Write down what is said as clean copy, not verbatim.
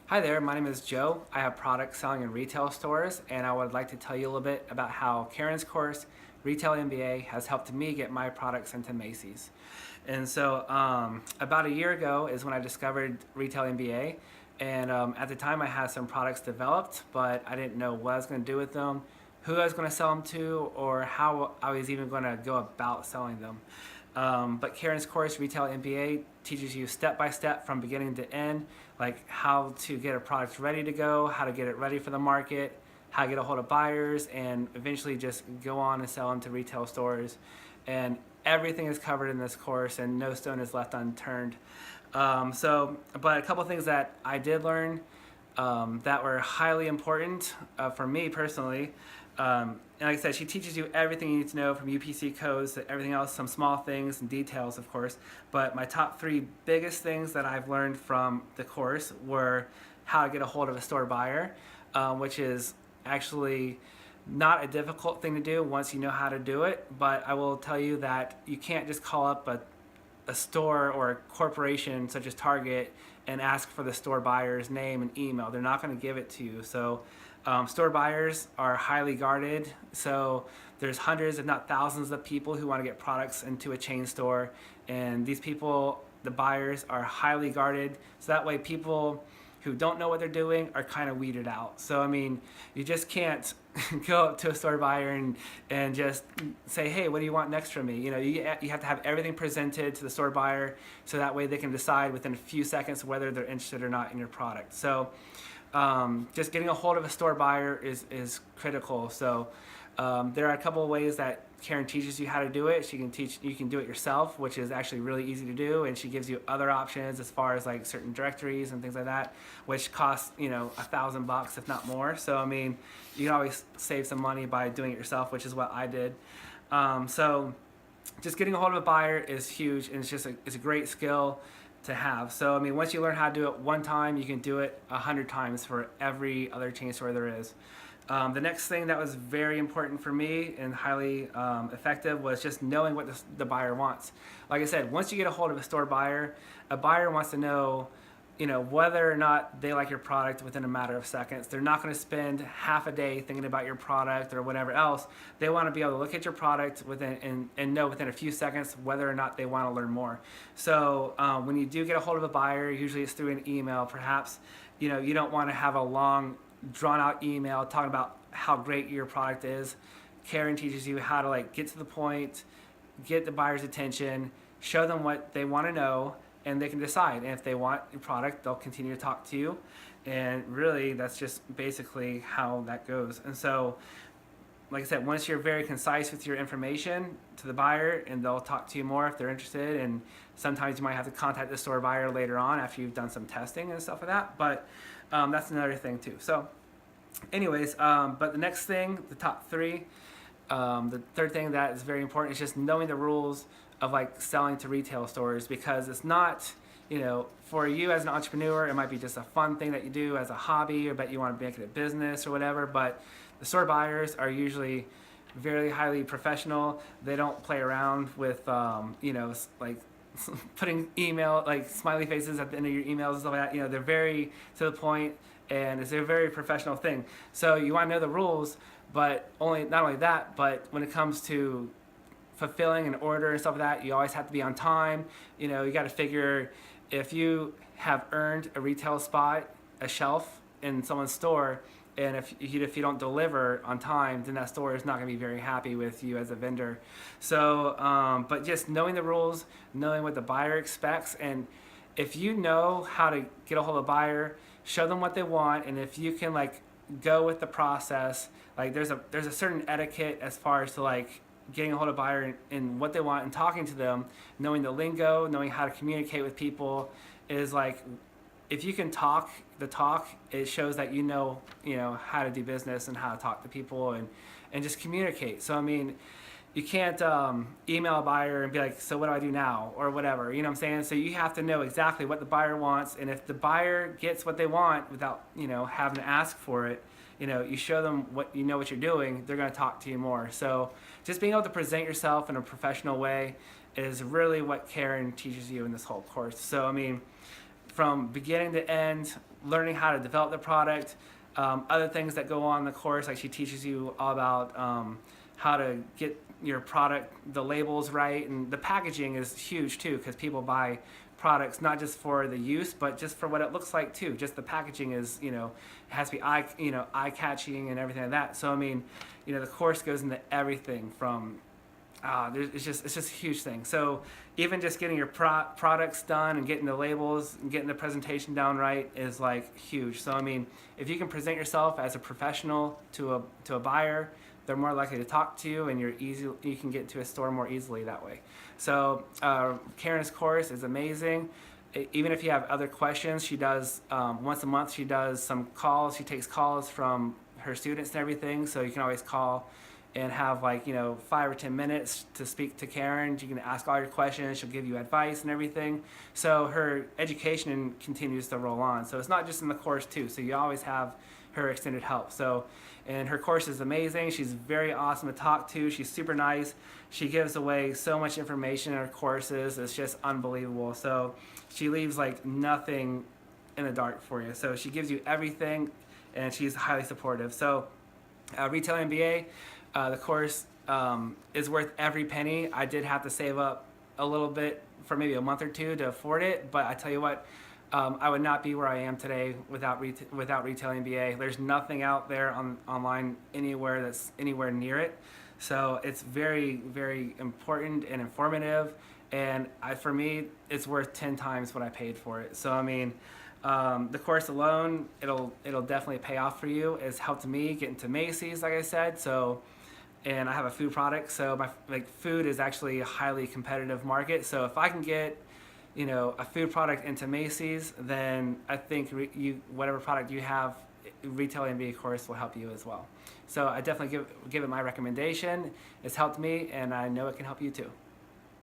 Hi there, my name is Joe. I have products selling in retail stores, and I would like to tell you a little bit about how Karen's course, Retail MBA, has helped me get my products into Macy's. And so about a year ago is when I discovered Retail MBA, and at the time I had some products developed, but I didn't know what I was going to do with them, who I was going to sell them to, or how I was even going to go about selling them. But Karen's course, Retail MBA, teaches you step by step from beginning to end, like how to get a product ready to go, how to get it ready for the market, how to get a hold of buyers, and eventually just go on and sell them to retail stores. And everything is covered in this course, and no stone is left unturned. But a couple things that I did learn that were highly important for me personally. And like I said, she teaches you everything you need to know, from UPC codes to everything else, some small things and details, of course. But my top three biggest things that I've learned from the course were how to get a hold of a store buyer, which is actually not a difficult thing to do once you know how to do it. But I will tell you that you can't just call up a store or a corporation such as Target and ask for the store buyer's name and email. They're not going to give it to you. So store buyers are highly guarded. So there's hundreds, if not thousands, of people who want to get products into a chain store. And these people, the buyers, are highly guarded. So that way people who don't know what they're doing are kind of weeded out. So I mean, you just can't go up to a store buyer and just say, hey, what do you want next from me? You know, you have to have everything presented to the store buyer so that way they can decide within a few seconds whether they're interested or not in your product. So just getting a hold of a store buyer is critical. So there are a couple of ways that Karen teaches you how to do it. You can do it yourself, which is actually really easy to do, and she gives you other options as far as like certain directories and things like that, which cost $1,000 if not more. So I mean, you can always save some money by doing it yourself, which is what I did. So just getting a hold of a buyer is huge, and it's a great skill to have. So I mean, once you learn how to do it one time, you can do it 100 times for every other chain store there is. The next thing that was very important for me and highly effective was just knowing what the buyer wants. Like I said, once you get a hold of a buyer wants to know, whether or not they like your product within a matter of seconds. They're not going to spend half a day thinking about your product or whatever else. They want to be able to look at your product and know within a few seconds whether or not they want to learn more. So when you do get a hold of a buyer, usually it's through an email. Perhaps you don't want to have a long drawn out email talking about how great your product is. Karen teaches you how to get to the point, get the buyer's attention, show them what they want to know, and they can decide. And if they want your product, they'll continue to talk to you. And really, that's just basically how that goes. And so, like I said, once you're very concise with your information to the buyer, and they'll talk to you more if they're interested. And sometimes you might have to contact the store buyer later on after you've done some testing and stuff like that. But that's another thing too. So anyways, but the next thing, the top three, the third thing that is very important is just knowing the rules of selling to retail stores, because it's not, for you as an entrepreneur, it might be just a fun thing that you do as a hobby, or bet you want to make it a business or whatever. But the store buyers are usually very highly professional. They don't play around with, putting email, smiley faces at the end of your emails and stuff like that. They're very to the point, and it's a very professional thing. So you want to know the rules, but not only that, but when it comes to fulfilling an order and stuff like that, you always have to be on time. You got to figure, if you have earned a retail spot, a shelf in someone's store, and if you don't deliver on time, then that store is not going to be very happy with you as a vendor. So, but just knowing the rules, knowing what the buyer expects, and if you know how to get a hold of a buyer, show them what they want, and if you can go with the process, there's a certain etiquette as far as to getting a hold of a buyer and what they want and talking to them, knowing the lingo, knowing how to communicate with people is if you can talk the talk, it shows that you know how to do business and how to talk to people and just communicate. So I mean, you can't email a buyer and be like, so what do I do now, or whatever, you know what I'm saying? So you have to know exactly what the buyer wants, and if the buyer gets what they want without having to ask for it, you show them what what you're doing, they're going to talk to you more. So just being able to present yourself in a professional way is really what Karen teaches you in this whole course. So I mean, from beginning to end, learning how to develop the product. Other things that go on in the course, like she teaches you all about how to get your product, the labels right, and the packaging is huge too, because people buy products not just for the use, but just for what it looks like too. Just the packaging is, it has to be eye catching and everything like that. So I mean, the course goes into everything from it's just a huge thing. So even just getting your products done and getting the labels and getting the presentation down right is like huge. So I mean, if you can present yourself as a professional to a buyer, they're more likely to talk to you, and you can get to a store more easily that way. So Karen's course is amazing. Even if you have other questions, she does once a month. She does some calls. She takes calls from her students and everything. So you can always call and have 5 or 10 minutes to speak to Karen. You can ask all your questions. She'll give you advice and everything. So her education continues to roll on. So it's not just in the course too. So you always have her extended help. So, and her course is amazing. She's very awesome to talk to. She's super nice. She gives away so much information in her courses. It's just unbelievable. So she leaves nothing in the dark for you. So she gives you everything, and she's highly supportive. So Retail MBA, the course is worth every penny. I did have to save up a little bit for maybe a month or two to afford it, but I tell you what, I would not be where I am today without Retail MBA. There's nothing out there online anywhere that's anywhere near it. So it's very, very important and informative. And for me, it's worth 10 times what I paid for it. So I mean, the course alone, it'll definitely pay off for you. It's helped me get into Macy's, like I said. So, and I have a food product. So my food is actually a highly competitive market. So if I can get a food product into Macy's, then I think whatever product you have, Retail MBA course will help you as well. So I definitely give it my recommendation. It's helped me, and I know it can help you too.